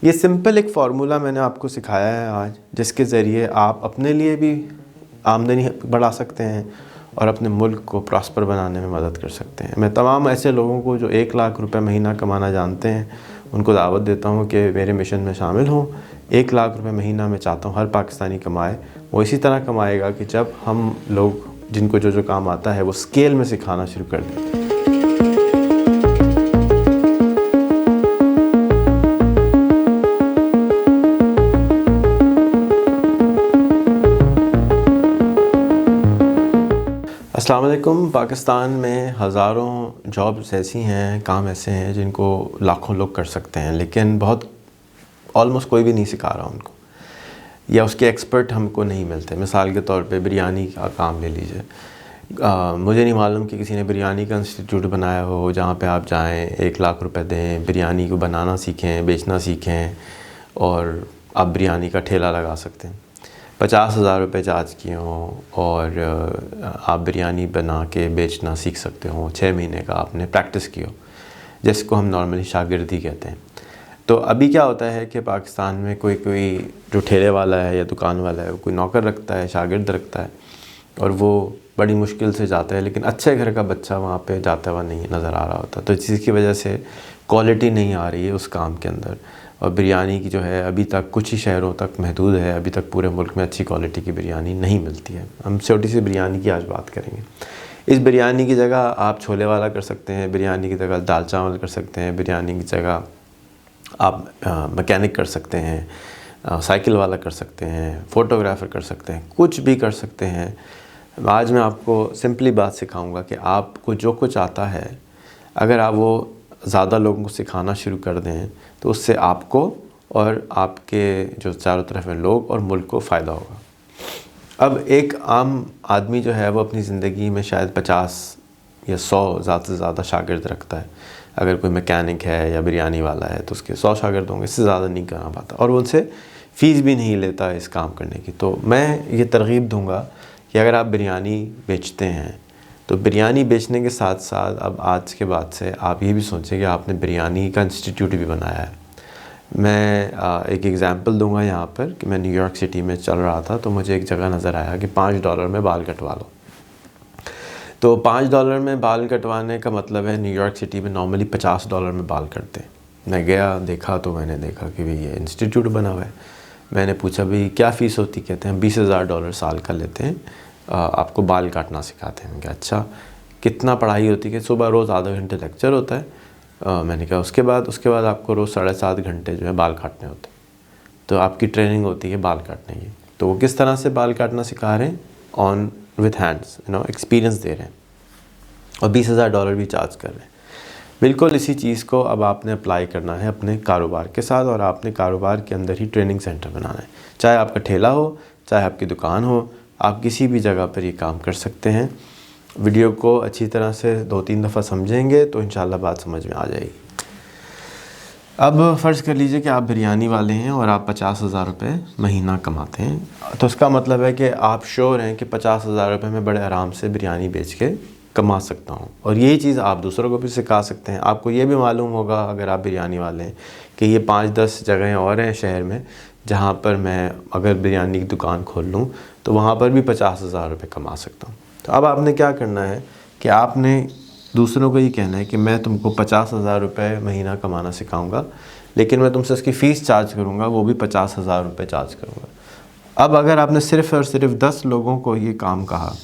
ये सिंपल एक फार्मूला मैंने आपको सिखाया है आज, जिसके ज़रिए आप अपने लिए भी आमदनी बढ़ा सकते हैं और अपने मुल्क को प्रॉस्पर बनाने में मदद कर सकते हैं। मैं तमाम ऐसे लोगों को जो 1 लाख रुपए महीना कमाना जानते हैं उनको दावत देता हूँ कि मेरे मिशन में शामिल हों। 1 लाख रुपए महीना मैं चाहता हूँ हर पाकिस्तानी कमाए। वो इसी तरह कमाएगा कि जब हम लोग जिनको जो जो काम आता है वो स्केल में सिखाना शुरू कर दें। अस्सलाम वालेकुम। पाकिस्तान में हज़ारों जॉब्स ऐसी हैं, काम ऐसे हैं जिनको लाखों लोग कर सकते हैं, लेकिन बहुत ऑलमोस्ट कोई भी नहीं सिखा रहा उनको, या उसके एक्सपर्ट हमको नहीं मिलते। मिसाल के तौर पे बिरयानी का काम ले लीजिए। मुझे नहीं मालूम कि किसी ने बिरयानी का इंस्टीट्यूट बनाया हो जहाँ पे आप जाएं, 1 लाख रुपए दें, बिरयानी को बनाना सीखें, बेचना सीखें और आप बिरयानी का ठेला लगा सकते हैं। 50,000 रुपये चार्ज किए हों और आप बिरयानी बना के बेचना सीख सकते हो। 6 महीने का आपने प्रैक्टिस की हो, जिसको हम नॉर्मली शागिर्दी कहते हैं। तो अभी क्या होता है कि पाकिस्तान में कोई जो ठेले वाला है या दुकान वाला है, वो कोई नौकर रखता है, शागिर्द रखता है, और वो बड़ी मुश्किल से जाता है, लेकिन अच्छे घर का बच्चा वहाँ पे जाता हुआ नहीं नज़र आ रहा होता। तो जिसकी वजह से क्वालिटी नहीं आ रही है उस काम के अंदर, और बिरयानी की जो है अभी तक कुछ ही शहरों तक महदूद है। अभी तक पूरे मुल्क में अच्छी क्वालिटी की बिरयानी नहीं मिलती है। हम छोटी सी बिरयानी की आज बात करेंगे। इस बिरयानी की जगह आप छोले वाला कर सकते हैं, बिरयानी की जगह दाल चावल कर सकते हैं, बिरयानी की जगह आप मैकेनिक कर सकते हैं, साइकिल वाला कर सकते हैं, फ़ोटोग्राफ़र कर सकते हैं, कुछ भी कर सकते हैं। आज मैं आपको सिंपली बात सिखाऊंगा कि आपको जो कुछ आता है, अगर आप वो ज़्यादा लोगों को सिखाना शुरू कर दें तो उससे आपको और आपके जो चारों तरफ हैं लोग और मुल्क को फ़ायदा होगा। अब एक आम आदमी जो है वो अपनी ज़िंदगी में शायद 50 या 100 ज़्यादा से ज़्यादा शागिर्द रखता है। अगर कोई मैकेनिक है या बिरयानी वाला है तो उसके 100 शागिर्द होंगे, इससे ज़्यादा नहीं करा पाता, और वो उनसे फ़ीस भी नहीं लेता इस काम करने की। तो मैं ये तरग़ीब दूँगा कि अगर आप बिरयानी बेचते हैं तो बिरयानी बेचने के साथ साथ अब आज के बाद से आप ये भी सोचें कि आपने बिरयानी का इंस्टीट्यूट भी बनाया है। मैं एक एग्ज़ाम्पल दूंगा यहाँ पर कि मैं न्यूयॉर्क सिटी में चल रहा था, तो मुझे एक जगह नज़र आया कि $5 में बाल कटवा लो। तो $5 में बाल कटवाने का मतलब है न्यूयॉर्क सिटी में नॉर्मली $50 में बाल कटते हैं। मैं गया, देखा, तो मैंने देखा कि भाई ये इंस्टीट्यूट बना हुआ है। मैंने पूछा भाई क्या फ़ीस होती? कहते हैं $20,000 साल का लेते हैं, आपको बाल काटना सिखाते हैं। मैंने कहा अच्छा, कितना पढ़ाई होती है? कि सुबह रोज़ आधा घंटे लेक्चर होता है। मैंने कहा उसके बाद आपको रोज़ 7.5 घंटे जो है बाल काटने होते हैं, तो आपकी ट्रेनिंग होती है बाल काटने की। तो वो किस तरह से बाल काटना सिखा रहे हैं? ऑन विथ हैंड्स, एक्सपीरियंस दे रहे हैं, और $20,000 भी चार्ज कर रहे हैं। बिल्कुल इसी चीज़ को अब आपने अप्लाई करना है अपने कारोबार के साथ, और आपने कारोबार के अंदर ही ट्रेनिंग सेंटर बनाना है। चाहे आपका ठेला हो, चाहे आपकी दुकान हो, आप किसी भी जगह पर ये काम कर सकते हैं। वीडियो को अच्छी तरह से 2-3 दफ़ा समझेंगे तो इंशाल्लाह बात समझ में आ जाएगी। अब फ़र्ज़ कर लीजिए कि आप बिरयानी वाले हैं और आप 50,000 रुपये महीना कमाते हैं, तो उसका मतलब है कि आप श्योर हैं कि 50,000 रुपये में बड़े आराम से बिरयानी बेच के कमा सकता हूँ, और यही चीज़ आप दूसरों को भी सिखा सकते हैं। आपको ये भी मालूम होगा अगर आप बिरयानी वाले हैं कि ये 5-10 जगहें और हैं शहर में जहाँ पर मैं अगर बिरयानी की दुकान खोल लूँ तो वहाँ पर भी 50,000 रुपये कमा सकता हूँ। तो अब आपने क्या करना है कि आपने दूसरों को ये कहना है कि मैं तुमको 50,000 रुपये महीना कमाना सिखाऊंगा, लेकिन मैं तुमसे इसकी फ़ीस चार्ज करूँगा, वो भी 50,000 रुपये चार्ज करूँगा। अब अगर आपने सिर्फ़ और सिर्फ 10 लोगों को ये काम कहा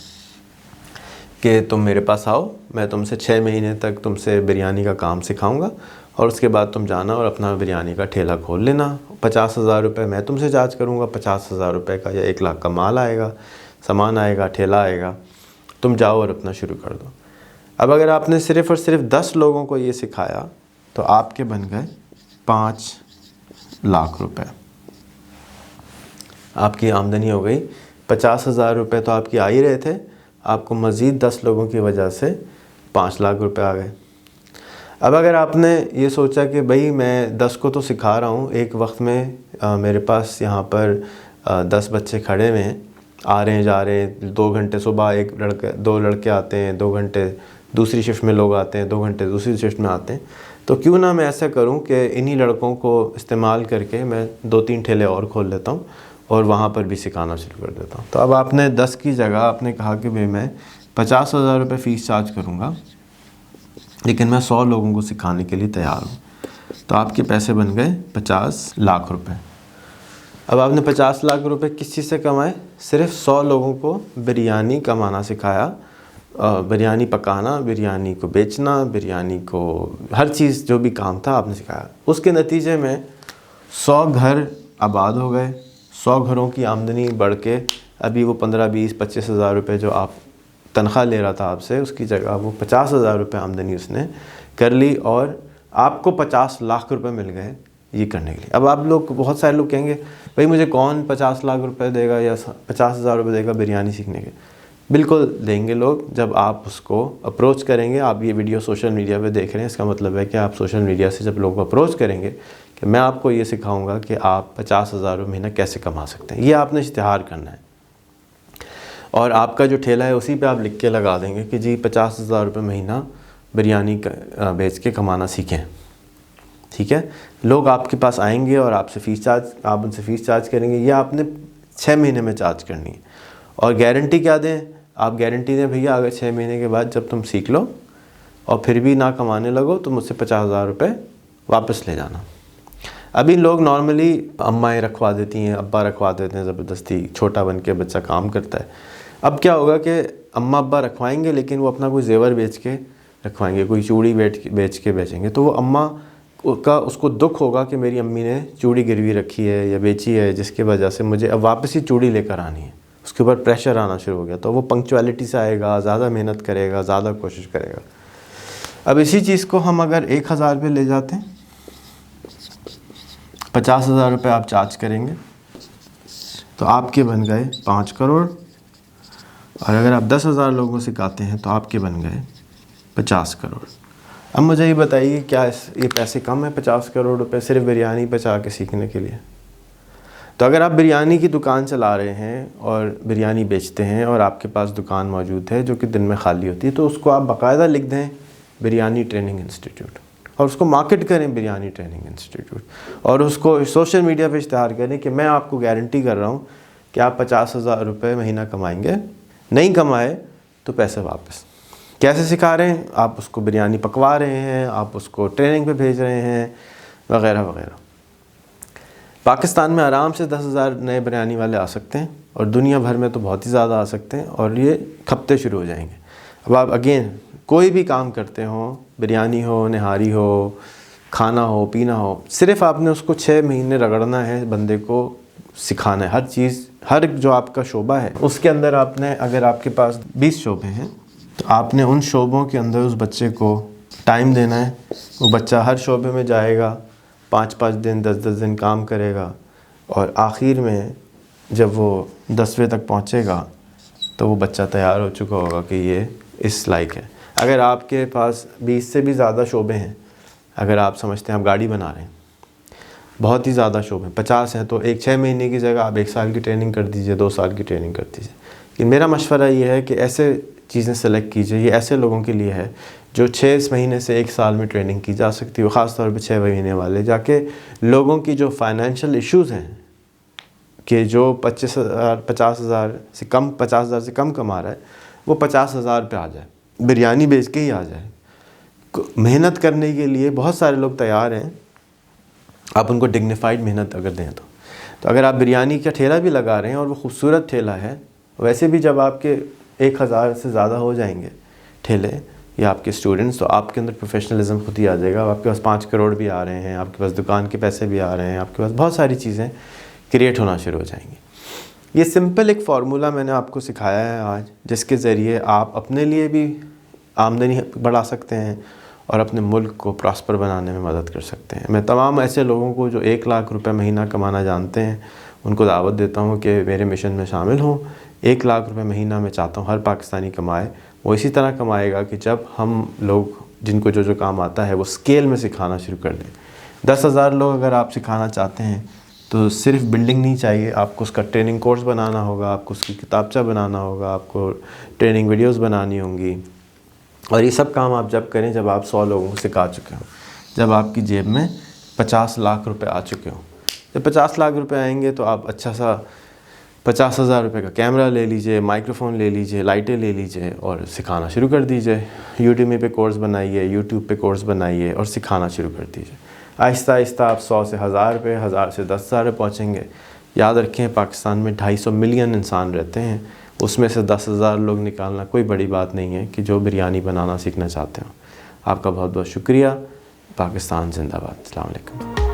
कि तुम मेरे पास आओ, मैं तुमसे 6 महीने तक तुमसे बिरयानी का काम सिखाऊंगा, और उसके बाद तुम जाना और अपना बिरयानी का ठेला खोल लेना। 50,000 रुपये मैं तुमसे चार्ज करूँगा, 50,000 रुपये का या 1 लाख का माल आएगा, सामान आएगा, ठेला आएगा, तुम जाओ और अपना शुरू कर दो। अब अगर आपने सिर्फ़ और सिर्फ 10 लोगों को ये सिखाया तो आपके बन गए 5 लाख रुपये। आपकी आमदनी हो गई 50,000 रुपये तो आपकी आ ही रहे थे, आपको मज़ीद 10 लोगों की वजह से 5 लाख रुपए आ गए। अब अगर आपने ये सोचा कि भाई मैं 10 को तो सिखा रहा हूँ, एक वक्त में मेरे पास यहाँ पर 10 बच्चे खड़े हुए हैं, आ रहे हैं जा रहे हैं, 2 घंटे सुबह 2 लड़के आते हैं, 2 घंटे दूसरी शिफ्ट में लोग आते हैं, 2 घंटे दूसरी शिफ्ट में आते हैं, तो क्यों ना मैं ऐसा करूं कि इन्हीं लड़कों को इस्तेमाल करके मैं 2-3 ठेले और खोल लेता हूं और वहाँ पर भी सिखाना शुरू कर देता हूँ। तो अब आपने 10 की जगह आपने कहा कि भाई मैं 50,000 रुपये फ़ीस चार्ज करूँगा, लेकिन मैं 100 लोगों को सिखाने के लिए तैयार हूँ। तो आपके पैसे बन गए 50 लाख रुपए। अब आपने 50 लाख रुपए किस चीज़ से कमाए? सिर्फ 100 लोगों को बिरयानी कमाना सिखाया, बिरयानी पकाना, बिरयानी को बेचना, बिरयानी को हर चीज़ जो भी काम था आपने सिखाया। उसके नतीजे में 100 घर आबाद हो गए, 100 घरों की आमदनी बढ़ के अभी वो 15, 20, 25 हज़ार रुपये जो आप तनख्वाह ले रहा था आपसे, उसकी जगह वो 50,000 रुपये आमदनी उसने कर ली और आपको 50 लाख रुपए मिल गए ये करने के लिए। अब आप लोग, बहुत सारे लोग कहेंगे भाई मुझे कौन 50 लाख रुपए देगा या 50,000 रुपये देगा बिरयानी सीखने के? बिल्कुल देंगे लोग, जब आप उसको अप्रोच करेंगे। आप ये वीडियो सोशल मीडिया पे देख रहे हैं, इसका मतलब है कि आप सोशल मीडिया से जब लोगों को अप्रोच करेंगे कि मैं आपको ये सिखाऊंगा कि आप 50,000 रुपये महीना कैसे कमा सकते हैं, ये आपने इश्तिहार करना है। और आपका जो ठेला है उसी पे आप लिख के लगा देंगे कि जी 50,000 रुपये महीना बिरयानी बेच के कमाना सीखें। ठीक है, लोग आपके पास आएंगे और आपसे फ़ीस चार्ज, आप उनसे फ़ीस चार्ज करेंगे। ये आपने 6 महीने में चार्ज करनी है। और गारंटी क्या दें? आप गारंटी दें भैया अगर 6 महीने के बाद जब तुम सीख लो और फिर भी ना कमाने लगो तो मुझसे 50,000 रुपये वापस ले जाना। अभी लोग नॉर्मली अम्माएँ रखवा देती हैं, अब्बा रखवा देते हैं ज़बरदस्ती, छोटा बन के बच्चा काम करता है। अब क्या होगा कि अम्मा अब्बा रखवाएंगे लेकिन वो अपना कोई जेवर बेच के रखवाएंगे, कोई चूड़ी बेच के बेचेंगे। तो वो अम्मा का उसको दुख होगा कि मेरी अम्मी ने चूड़ी गिरवी रखी है या बेची है, जिसकी वजह से मुझे अब वापस ही चूड़ी लेकर आनी है। उसके ऊपर प्रेशर आना शुरू हो गया। तो वो पंक्चुअलिटी से आएगा, ज़्यादा मेहनत करेगा, ज़्यादा कोशिश करेगा। अब इसी चीज़ को हम अगर 1,000 पे ले जाते हैं, 50,000 रुपये आप चार्ज करेंगे तो आपके बन गए 5 करोड़। और अगर आप 10,000 लोगों को सिखाते हैं तो आपके बन गए 50 करोड़। अब मुझे ये बताइए क्या ये पैसे कम है 50 करोड़ रुपए सिर्फ बिरयानी बचा के सीखने के लिए? तो अगर आप बिरयानी की दुकान चला रहे हैं और बिरयानी बेचते हैं और आपके पास दुकान मौजूद है जो कि दिन में खाली होती है, तो उसको आप बाकायदा लिख दें बिरयानी ट्रेनिंग इंस्टीट्यूट और उसको मार्केट करें बिरयानी ट्रेनिंग इंस्टीट्यूट, और उसको सोशल मीडिया पे इश्तिहार करें कि मैं आपको गारंटी कर रहा हूँ कि आप 50,000 रुपये महीना कमाएंगे, नहीं कमाए तो पैसे वापस। कैसे सिखा रहे हैं? आप उसको बिरयानी पकवा रहे हैं, आप उसको ट्रेनिंग पे भेज रहे हैं, वगैरह वगैरह। पाकिस्तान में आराम से 10,000 नए बिरयानी वाले आ सकते हैं और दुनिया भर में तो बहुत ही ज़्यादा आ सकते हैं और ये खपते शुरू हो जाएंगे। अब आप अगेन कोई भी काम करते हो, बिरयानी हो, निहारी हो, खाना हो, पीना हो, सिर्फ आपने उसको 6 महीने रगड़ना है, बंदे को सिखाना है हर चीज़। हर जो आपका शोबा है उसके अंदर आपने, अगर आपके पास 20 शोबे हैं तो आपने उन शोबों के अंदर उस बच्चे को टाइम देना है। वो बच्चा हर शोबे में जाएगा, 5-5 दिन, 10-10 दिन काम करेगा और आखिर में जब वो 10वें तक पहुंचेगा तो वो बच्चा तैयार हो चुका होगा कि ये इस लायक है। अगर आपके पास 20 से भी ज़्यादा शोबे हैं, अगर आप समझते हैं आप गाड़ी बना रहे हैं, बहुत ही ज़्यादा शोबे 50 हैं, तो 6 महीने की जगह आप 1 साल की ट्रेनिंग कर दीजिए, 2 साल की ट्रेनिंग कर दीजिए। लेकिन मेरा मशवरा ये है कि ऐसे चीज़ें सेलेक्ट कीजिए, ये ऐसे लोगों के लिए है जो 6 महीने से 1 साल में ट्रेनिंग की जा सकती है। ख़ास तौर पे 6 महीने वाले जाके लोगों की जो फाइनेंशियल इश्यूज़ हैं कि जो 50,000 से कम 50,000 से कम कमा रहा है वो 50,000 पे आ जाए, बिरयानी बेच के ही आ जाए। मेहनत करने के लिए बहुत सारे लोग तैयार हैं, आप उनको डिग्निफाइड मेहनत अगर दें तो अगर आप बिरयानी का ठेला भी लगा रहे हैं और वो खूबसूरत ठेला है, वैसे भी जब आपके 1,000 से ज़्यादा हो जाएंगे ठेले या आपके स्टूडेंट्स, तो आपके अंदर प्रोफेशनलिज्म खुद ही आ जाएगा। आपके पास 5 करोड़ भी आ रहे हैं, आपके पास दुकान के पैसे भी आ रहे हैं, आपके पास बहुत सारी चीज़ें क्रिएट होना शुरू हो जाएंगी। ये सिंपल एक फार्मूला मैंने आपको सिखाया है आज, जिसके ज़रिए आप अपने लिए भी आमदनी बढ़ा सकते हैं और अपने मुल्क को प्रॉस्पर बनाने में मदद कर सकते हैं। मैं तमाम ऐसे लोगों को जो 1 लाख रुपए महीना कमाना जानते हैं उनको दावत देता हूँ कि मेरे मिशन में शामिल हों। 1 लाख रुपए महीना मैं चाहता हूँ हर पाकिस्तानी कमाए। वो इसी तरह कमाएगा कि जब हम लोग जिनको जो काम आता है वो स्केल में सिखाना शुरू कर दें। 10,000 लोग अगर आप सिखाना चाहते हैं तो सिर्फ बिल्डिंग नहीं चाहिए, आपको उसका ट्रेनिंग कोर्स बनाना होगा, आपको उसकी किताबचा बनाना होगा, आपको ट्रेनिंग वीडियोस बनानी होंगी। और ये सब काम आप जब करें जब आप 100 लोगों को सिखा चुके हो। जब आपकी जेब में 50 लाख रुपए आ चुके हों। जब 50 लाख रुपए आएंगे तो आप अच्छा सा 50,000 रुपये का कैमरा ले लीजिए, माइक्रोफ़ोन ले लीजिए, लाइटें ले लीजिए और सिखाना शुरू कर दीजिए। यूट्यूब पे कोर्स बनाइए, यूट्यूब पे कोर्स बनाइए और सिखाना शुरू कर दीजिए। आहिस्ता आहिस्ता आप 100 से 1000 रुपये, 1000 से 10,000 पहुँचेंगे। याद रखें, पाकिस्तान में 250 मिलियन इंसान रहते हैं, उसमें से 10,000 लोग निकालना कोई बड़ी बात नहीं है कि जो बिरयानी बनाना सीखना चाहते हो। आपका बहुत बहुत शुक्रिया। पाकिस्तान जिंदाबाद। अस्सलाम वालेकुम।